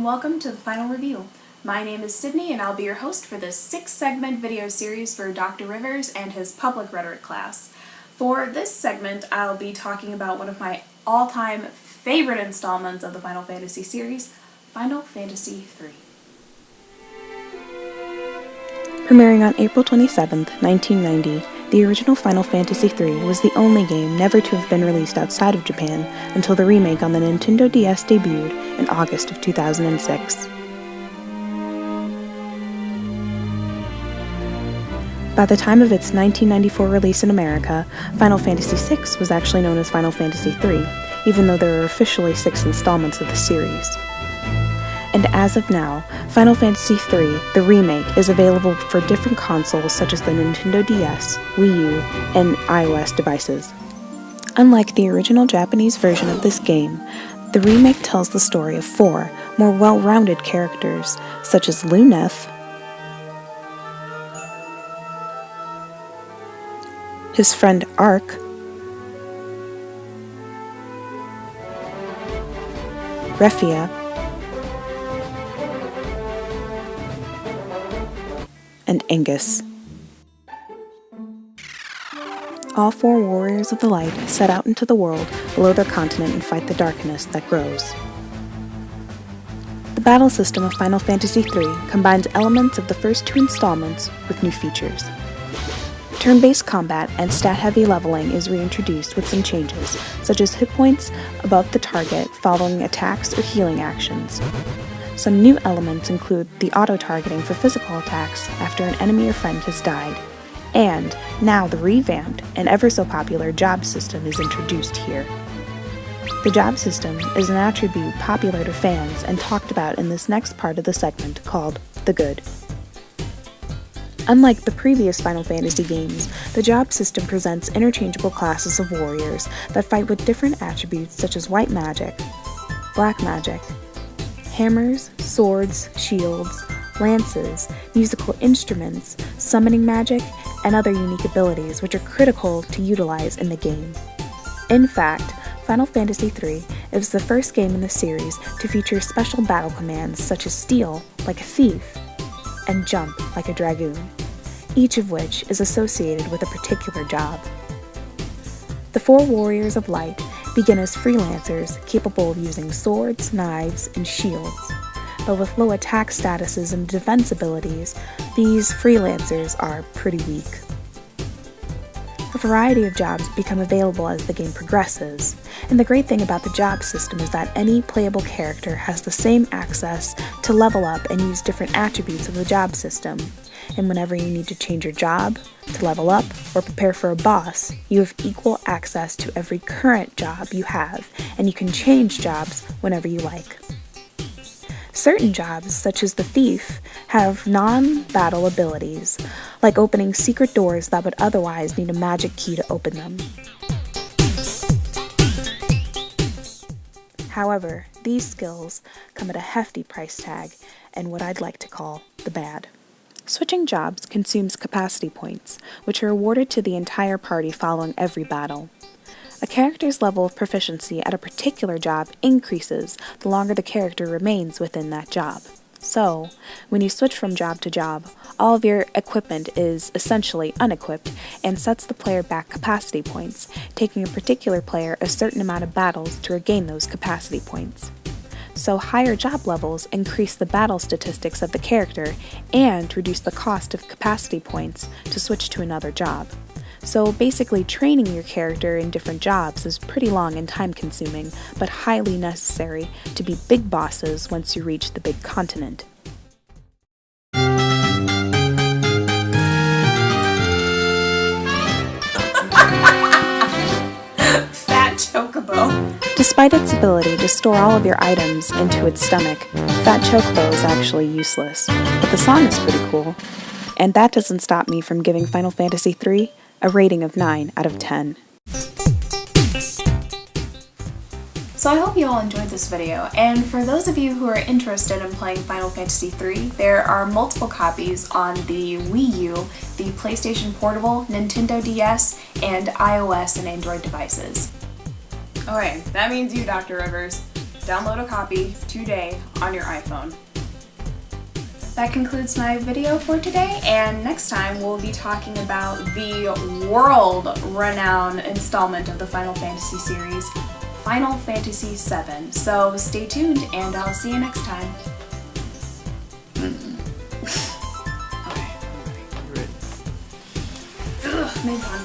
and welcome to the final review. My name is Sydney and I'll be your host for this 6-segment video series for Dr. Rivers and his public rhetoric class. For this segment, I'll be talking about one of my all-time favorite installments of the Final Fantasy series, Final Fantasy III. Premiering on April 27, 1990, the original Final Fantasy III was the only game never to have been released outside of Japan until the remake on the Nintendo DS debuted in August of 2006. By the time of its 1994 release in America, Final Fantasy VI was actually known as Final Fantasy III, even though there are officially 6 installments of the series. And as of now, Final Fantasy III, the remake, is available for different consoles such as the Nintendo DS, Wii U, and iOS devices. Unlike the original Japanese version of this game, the remake tells the story of 4 more well-rounded characters, such as Luneth, his friend Ark, Refia, and Angus. All 4 warriors of the light set out into the world below their continent and fight the darkness that grows. The battle system of Final Fantasy III combines elements of the first 2 installments with new features. Turn-based combat and stat-heavy leveling is reintroduced with some changes, such as hit points above the target following attacks or healing actions. Some new elements include the auto-targeting for physical attacks after an enemy or friend has died, and now the revamped and ever-so-popular job system is introduced here. The job system is an attribute popular to fans and talked about in this next part of the segment called The Good. Unlike the previous Final Fantasy games, the job system presents interchangeable classes of warriors that fight with different attributes such as white magic, black magic, hammers, swords, shields, lances, musical instruments, summoning magic, and other unique abilities which are critical to utilize in the game. In fact, Final Fantasy III is the first game in the series to feature special battle commands such as steal, like a thief, and jump, like a dragoon, each of which is associated with a particular job. The 4 warriors of light begin as freelancers capable of using swords, knives, and shields, but with low attack statuses and defense abilities, these freelancers are pretty weak. A variety of jobs become available as the game progresses, and the great thing about the job system is that any playable character has the same access to level up and use different attributes of the job system. And whenever you need to change your job, to level up, or prepare for a boss, you have equal access to every current job you have, and you can change jobs whenever you like. Certain jobs, such as the thief, have non-battle abilities, like opening secret doors that would otherwise need a magic key to open them. However, these skills come at a hefty price tag, and what I'd like to call the bad. Switching jobs consumes capacity points, which are awarded to the entire party following every battle. A character's level of proficiency at a particular job increases the longer the character remains within that job. So, when you switch from job to job, all of your equipment is essentially unequipped and sets the player back capacity points, taking a particular player a certain amount of battles to regain those capacity points. So higher job levels increase the battle statistics of the character and reduce the cost of capacity points to switch to another job. So basically training your character in different jobs is pretty long and time-consuming, but highly necessary to be big bosses once you reach the big continent. Fat Chocobo. Despite its ability to store all of your items into its stomach, Fat Chocobo is actually useless, but the song is pretty cool. And that doesn't stop me from giving Final Fantasy III a rating of 9 out of 10. So I hope you all enjoyed this video, and for those of you who are interested in playing Final Fantasy III, there are multiple copies on the Wii U, the PlayStation Portable, Nintendo DS, and iOS and Android devices. Okay, that means you, Dr. Rivers. download a copy today on your iPhone. That concludes my video for today, and next time we'll be talking about the world-renowned installment of the Final Fantasy series, Final Fantasy VII. So stay tuned, and I'll see you next time. Okay. Ugh, maybe I'm